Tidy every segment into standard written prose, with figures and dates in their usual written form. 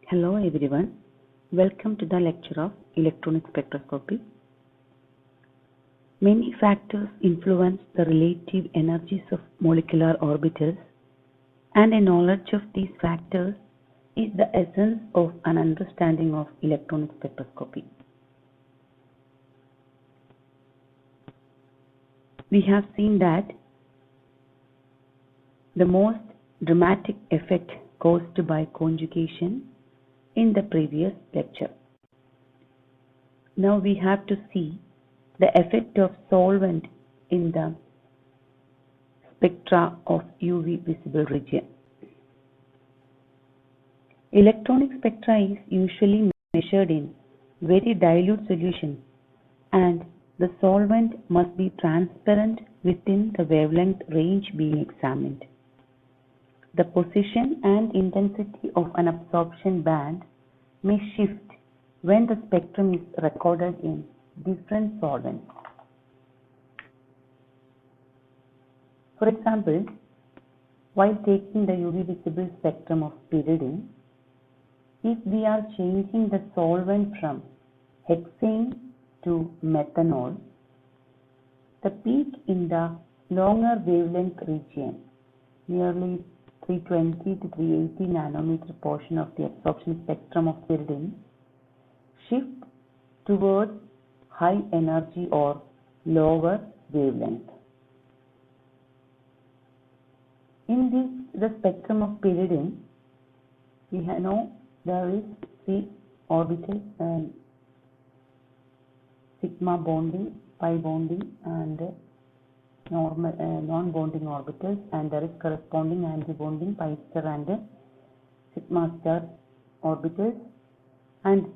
Hello everyone, welcome to the lecture of electronic spectroscopy. Many factors influence the relative energies of molecular orbitals, and a knowledge of these factors is the essence of an understanding of electronic spectroscopy. We have seen that the most dramatic effect caused by conjugation in the previous lecture. Now we have to see the effect of solvent in the spectra of UV visible region. Electronic spectra is usually measured in very dilute solution, and the solvent must be transparent within the wavelength range being examined. The position and intensity of an absorption band may shift when the spectrum is recorded in different solvents. For example, while taking the UV visible spectrum of pyridine, if we are changing the solvent from hexane to methanol, the peak in the longer wavelength region, nearly 320 to 380 nanometer portion of the absorption spectrum of pyridine, shift towards high energy or lower wavelength. In the spectrum of pyridine, we know there is three orbitals and sigma bonding, pi bonding, and non-bonding orbitals, and there is corresponding anti-bonding pi star and sigma star orbitals. And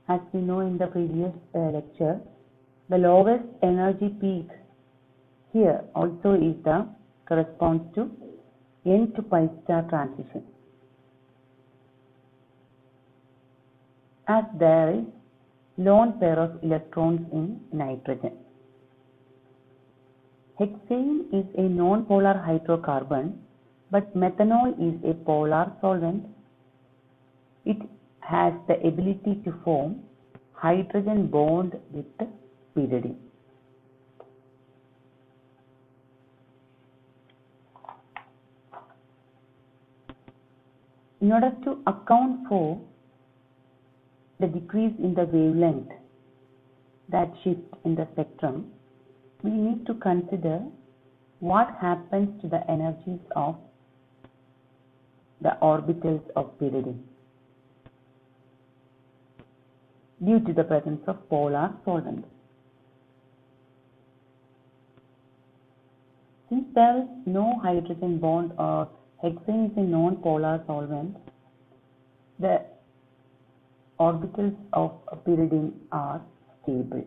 as we know in the previous lecture, the lowest energy peak here also is the corresponds to N to pi star transition, as there is lone pair of electrons in nitrogen. Hexane is a non-polar hydrocarbon, but methanol is a polar solvent. It has the ability to form hydrogen bond with pyridine. In order to account for the decrease in the wavelength, that shift in the spectrum, we need to consider what happens to the energies of the orbitals of pyridine due to the presence of polar solvents. Since there is no hydrogen bond or hexane is a non-polar solvent, the orbitals of pyridine are stable,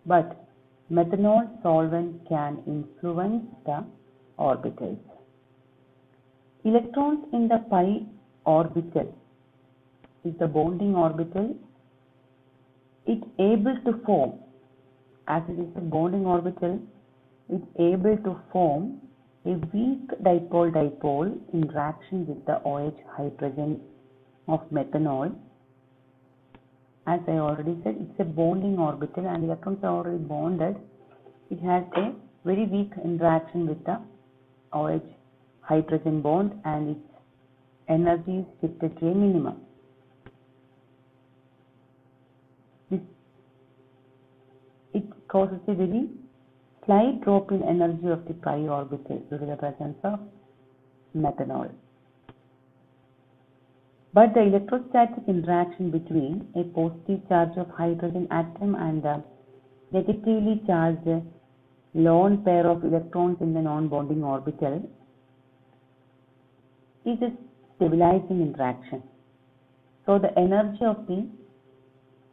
but methanol solvent can influence the orbitals. Electrons in the pi orbital is the bonding orbital. It able to form, as it is a bonding orbital, it able to form a weak dipole-dipole interaction with the OH hydrogen of methanol. As I already said, it's a bonding orbital and electrons are already bonded. It has a very weak interaction with the OH hydrogen bond, and its energy is shifted to a minimum. It causes a very slight drop in energy of the pi orbital due to the presence of methanol. But the electrostatic interaction between a positive charge of hydrogen atom and the negatively charged lone pair of electrons in the non-bonding orbital is a stabilizing interaction. So the energy of the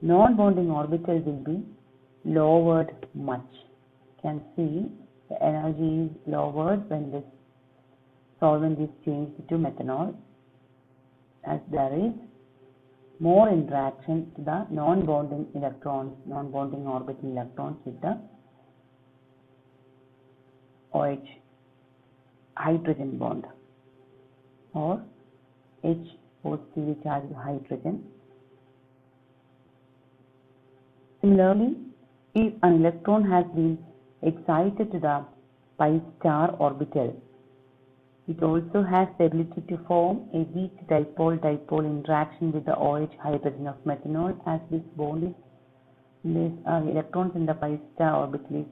non-bonding orbital will be lowered much. You can see the energy is lowered when this solvent is changed to methanol, as there is more interaction to the non-bonding electrons, non-bonding orbital electrons with the OH hydrogen bond or H positively charged hydrogen. Similarly, if an electron has been excited to the pi star orbital, it also has the ability to form a weak dipole-dipole interaction with the OH hydrogen of methanol, as this bond is electrons in the pi star orbital is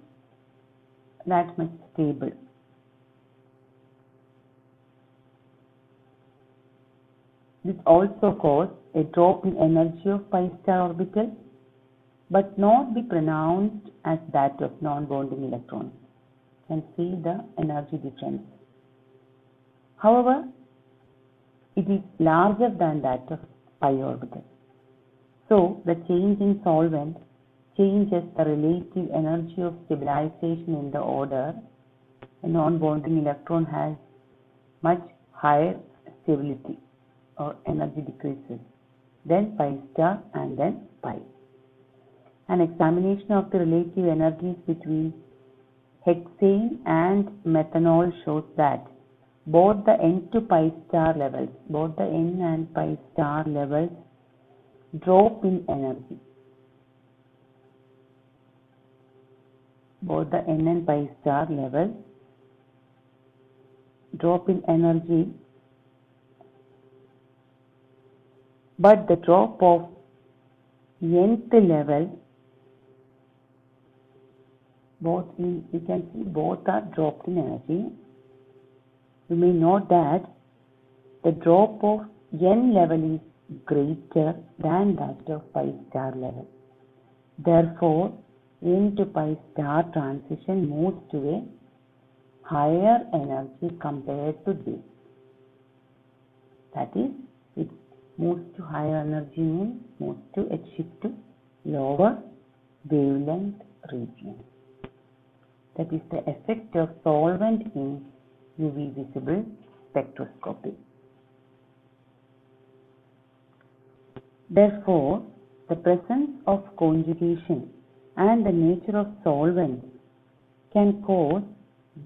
that much stable. This also causes a drop in energy of pi star orbital, but not be pronounced as that of non-bonding electrons. You can see the energy difference. However, it is larger than that of pi orbital. So, the change in solvent changes the relative energy of stabilization in the order. A non-bonding electron has much higher stability or energy decreases than pi star and then pi. An examination of the relative energies between hexane and methanol shows that both the N to pi star levels, both the N and pi star levels drop in energy. Both the N and pi star levels drop in energy, but the drop of nth level, you can see both are dropped in energy. You may note that the drop of N level is greater than that of pi star level. Therefore, N to pi star transition moves to a higher energy compared to this. That is, it moves to higher energy means moves to a shift to lower wavelength region. That is the effect of solvent in UV visible spectroscopy. Therefore, the presence of conjugation and the nature of solvent can cause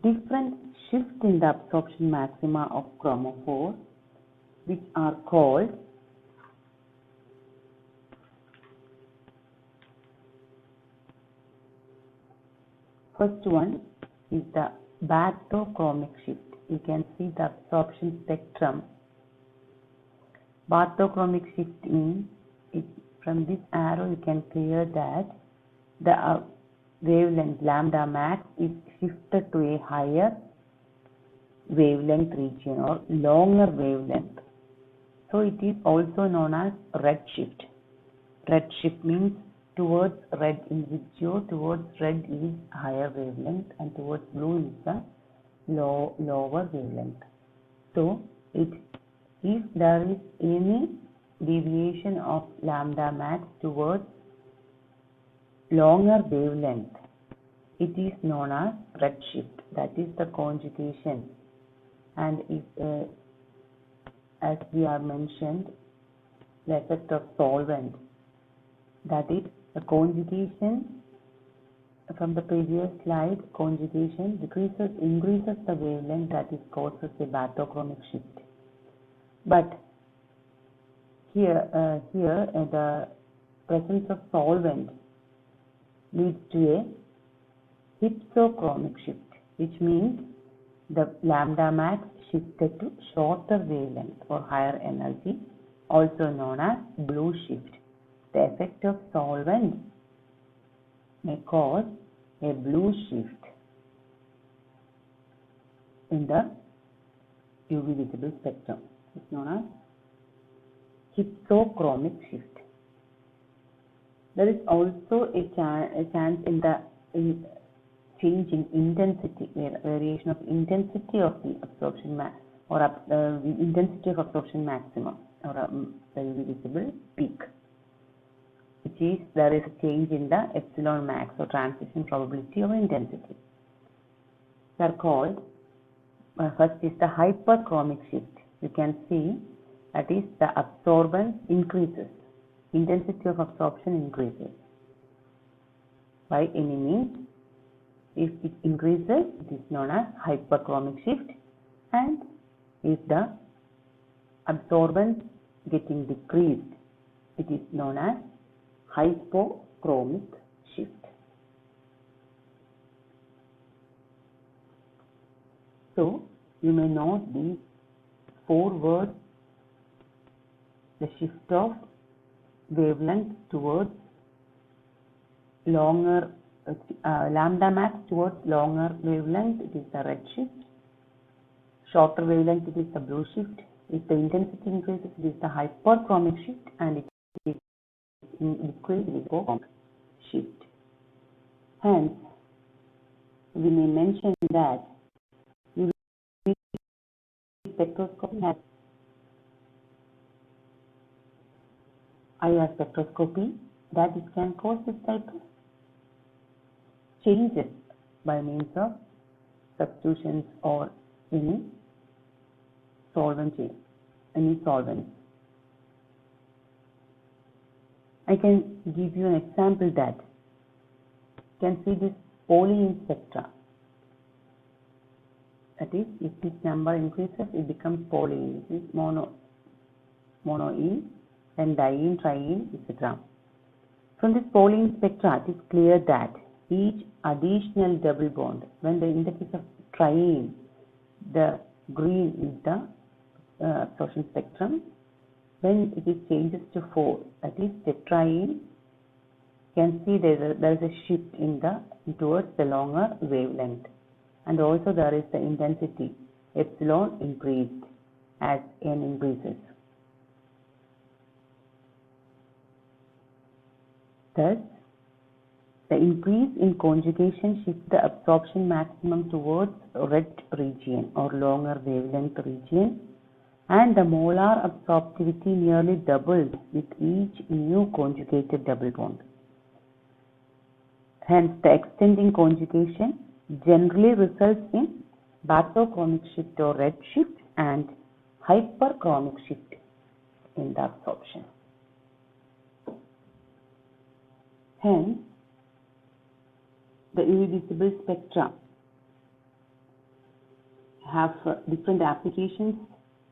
different shifts in the absorption maxima of chromophore, which are called first one is the bathochromic shift. You can see the absorption spectrum. Bathochromic shift means from this arrow you can clear that the wavelength lambda max is shifted to a higher wavelength region or longer wavelength. So it is also known as red shift. Red shift means towards red towards red is higher wavelength and towards blue is the lower wavelength. So if there is any deviation of lambda max towards longer wavelength, it is known as red shift. That is the conjugation. And if, as we have mentioned, the effect of solvent, that is the conjugation from the previous slide, conjugation increases the wavelength, that is causes a bathochromic shift. But here the presence of solvent leads to a hypsochromic shift, which means the lambda max shifted to shorter wavelength or higher energy, also known as blue shift. The effect of solvent may cause a blue shift in the UV visible spectrum. It's known as hypsochromic shift. There is also a chance in change in intensity, variation of intensity of the absorption or the intensity of absorption maximum or the UV visible peak, which is there is a change in the epsilon max or transition probability of intensity. They are called, first is the hyperchromic shift. You can see that is the absorbance increases, intensity of absorption increases by any means. If it increases, it is known as hyperchromic shift, and if the absorbance getting decreased. It is known as hypochromic shift. So you may note these 4 words: the shift of wavelength towards longer, lambda max towards longer wavelength, it is the red shift. Shorter wavelength, it is the blue shift. If the intensity increases, it is the hyperchromic shift, and it is decreased, it is hypochromic shift. Hence, we may mention that UV spectroscopy has IR spectroscopy, that it can cause this type of changes by means of substitutions or any solvent change, any solvents. I can give you an example that you can see this polyene spectra. That is, if this number increases, it becomes polyene. This is monoene, then diene, triene, etc. From this polyene spectra, it is clear that each additional double bond, when in the case of triene, the green is the absorption spectrum. When it is changes to 4, that is tetraene, you can see there is a shift towards the longer wavelength, and also there is the intensity epsilon increased as n increases. Thus, the increase in conjugation shifts the absorption maximum towards red region or longer wavelength region, and the molar absorptivity nearly doubles with each new conjugated double bond. Hence, the extending conjugation generally results in bathochromic shift or red shift and hyperchromic shift in the absorption. Hence, the UV visible spectra have different applications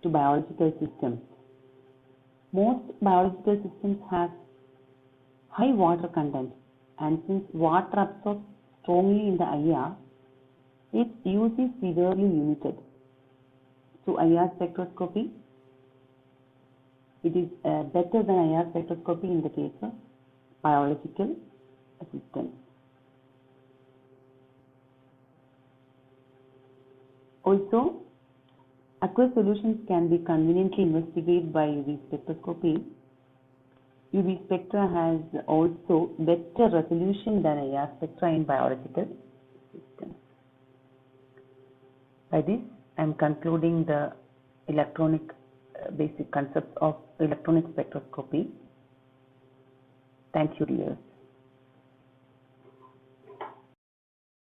to biological systems. Most biological systems have high water content, and since water absorbs strongly in the IR, its use is severely limited. So IR spectroscopy, it is better than IR spectroscopy in the case of biological systems. Also, aqueous solutions can be conveniently investigated by UV spectroscopy. UV spectra has also better resolution than IR spectra in biological systems. By this, I am concluding the electronic basic concepts of electronic spectroscopy. Thank you, dears.